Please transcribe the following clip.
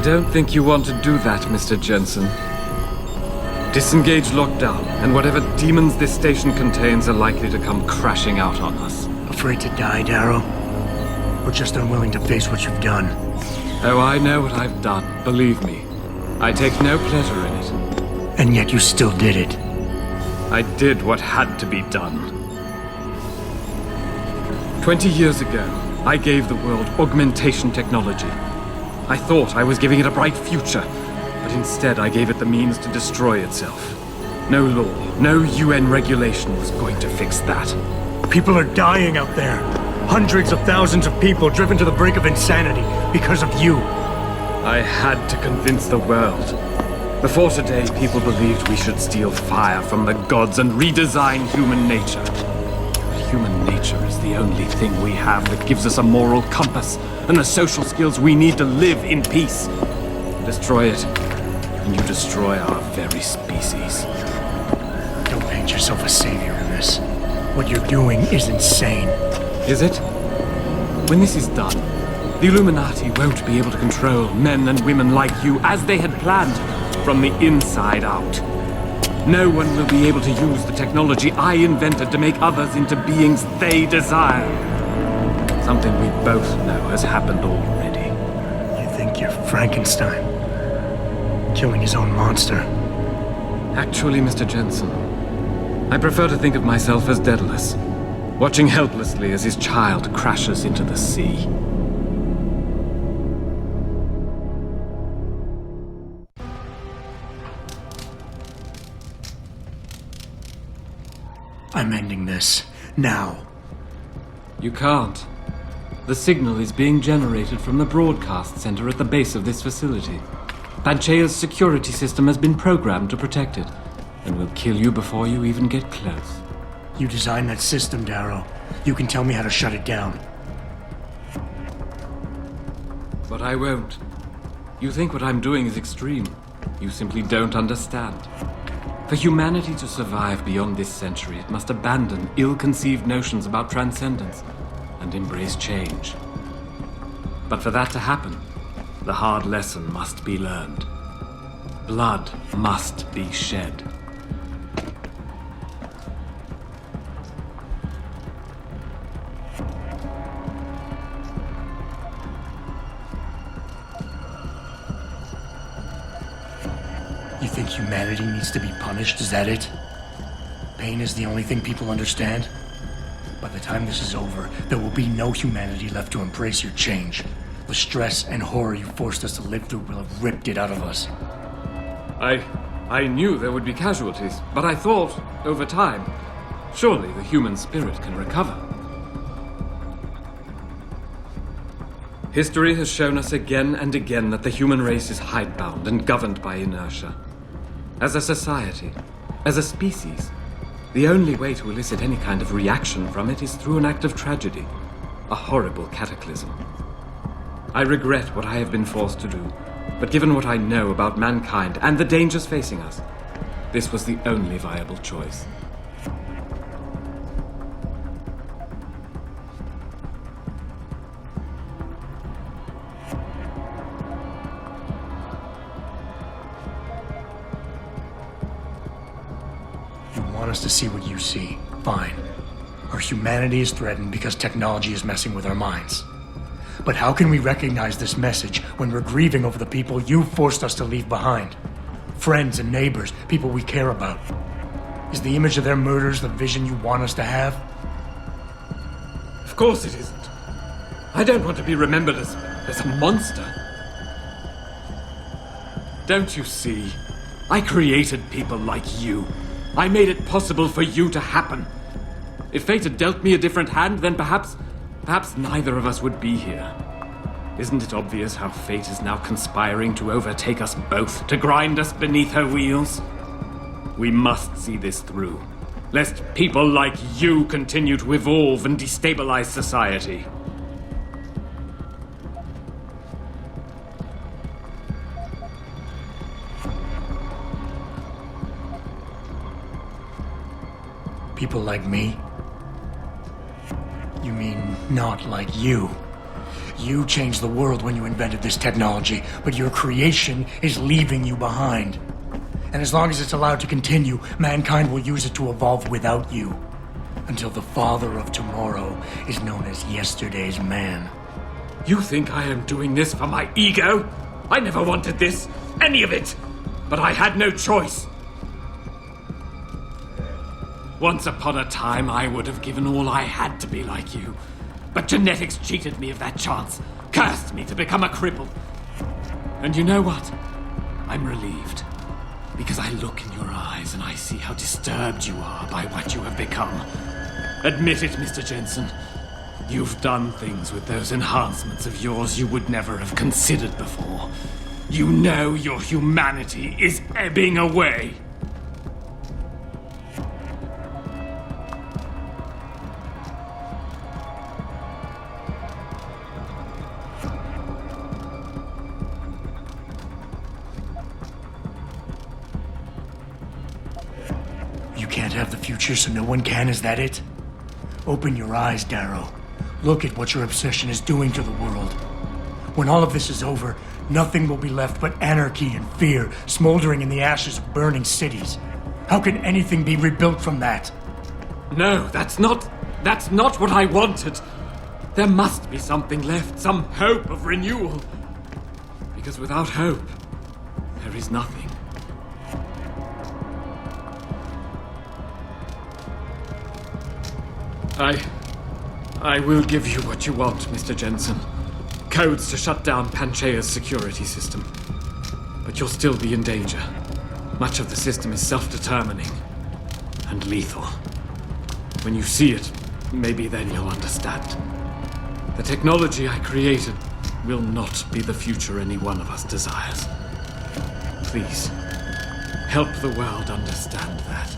don't think you want to do that, Mr. Jensen. Disengage lockdown, and whatever demons this station contains are likely to come crashing out on us. Afraid to die, Darrow? Or just unwilling to face what you've done? Oh, I know what I've done, believe me. I take no pleasure in it. And yet you still did it. I did what had to be done. 20 years ago, I gave the world augmentation technology. I thought I was giving it a bright future, but instead I gave it the means to destroy itself. No law, no UN regulation was going to fix that. People are dying out there. Hundreds of thousands of people driven to the brink of insanity because of you. I had to convince the world. Before today, people believed we should steal fire from the gods and redesign human nature. But human nature is the only thing we have that gives us a moral compass and the social skills we need to live in peace. Destroy it, and you destroy our very species. Don't paint yourself a savior in this. What you're doing is insane. Is it? When this is done, the Illuminati won't be able to control men and women like you as they had planned, from the inside out. No one will be able to use the technology I invented to make others into beings they desire. Something we both know has happened already. You think you're Frankenstein? Killing his own monster? Actually, Mr. Jensen, I prefer to think of myself as Daedalus, watching helplessly as his child crashes into the sea. I'm ending this. Now. You can't. The signal is being generated from the broadcast center at the base of this facility. Panchaea's security system has been programmed to protect it, and will kill you before you even get close. You designed that system, Darrow. You can tell me how to shut it down. But I won't. You think what I'm doing is extreme. You simply don't understand. For humanity to survive beyond this century, it must abandon ill-conceived notions about transcendence and embrace change. But for that to happen, the hard lesson must be learned. Blood must be shed. You think humanity needs to be punished, is that it? Pain is the only thing people understand? By the time this is over, there will be no humanity left to embrace your change. The stress and horror you forced us to live through will have ripped it out of us. I knew there would be casualties, but I thought, over time, surely the human spirit can recover. History has shown us again and again that the human race is hidebound and governed by inertia. As a society, as a species, the only way to elicit any kind of reaction from it is through an act of tragedy, a horrible cataclysm. I regret what I have been forced to do, but given what I know about mankind and the dangers facing us, this was the only viable choice. Want us to see what you see. Fine. Our humanity is threatened because technology is messing with our minds. But how can we recognize this message when we're grieving over the people you forced us to leave behind? Friends and neighbors, people we care about. Is the image of their murders the vision you want us to have? Of course it isn't. I don't want to be remembered as a monster. Don't you see? I created people like you. I made it possible for you to happen. If fate had dealt me a different hand, then perhaps neither of us would be here. Isn't it obvious how fate is now conspiring to overtake us both, to grind us beneath her wheels? We must see this through, lest people like you continue to evolve and destabilize society. People like me? You mean not like you? You changed the world when you invented this technology, but your creation is leaving you behind. And as long as it's allowed to continue, mankind will use it to evolve without you. Until the father of tomorrow is known as yesterday's man. You think I am doing this for my ego? I never wanted this, any of it. But I had no choice. Once upon a time, I would have given all I had to be like you. But genetics cheated me of that chance, cursed me to become a cripple. And you know what? I'm relieved. Because I look in your eyes and I see how disturbed you are by what you have become. Admit it, Mr. Jensen. You've done things with those enhancements of yours you would never have considered before. You know your humanity is ebbing away. You can't have the future, so no one can, is that it? Open your eyes, Darrow. Look at what your obsession is doing to the world. When all of this is over, nothing will be left but anarchy and fear, smoldering in the ashes of burning cities. How can anything be rebuilt from that? No, that's not what I wanted. There must be something left, some hope of renewal. Because without hope, there is nothing. I will give you what you want, Mr. Jensen. Codes to shut down Panchaea's security system. But you'll still be in danger. Much of the system is self-determining and lethal. When you see it, maybe then you'll understand. The technology I created will not be the future any one of us desires. Please, help the world understand that.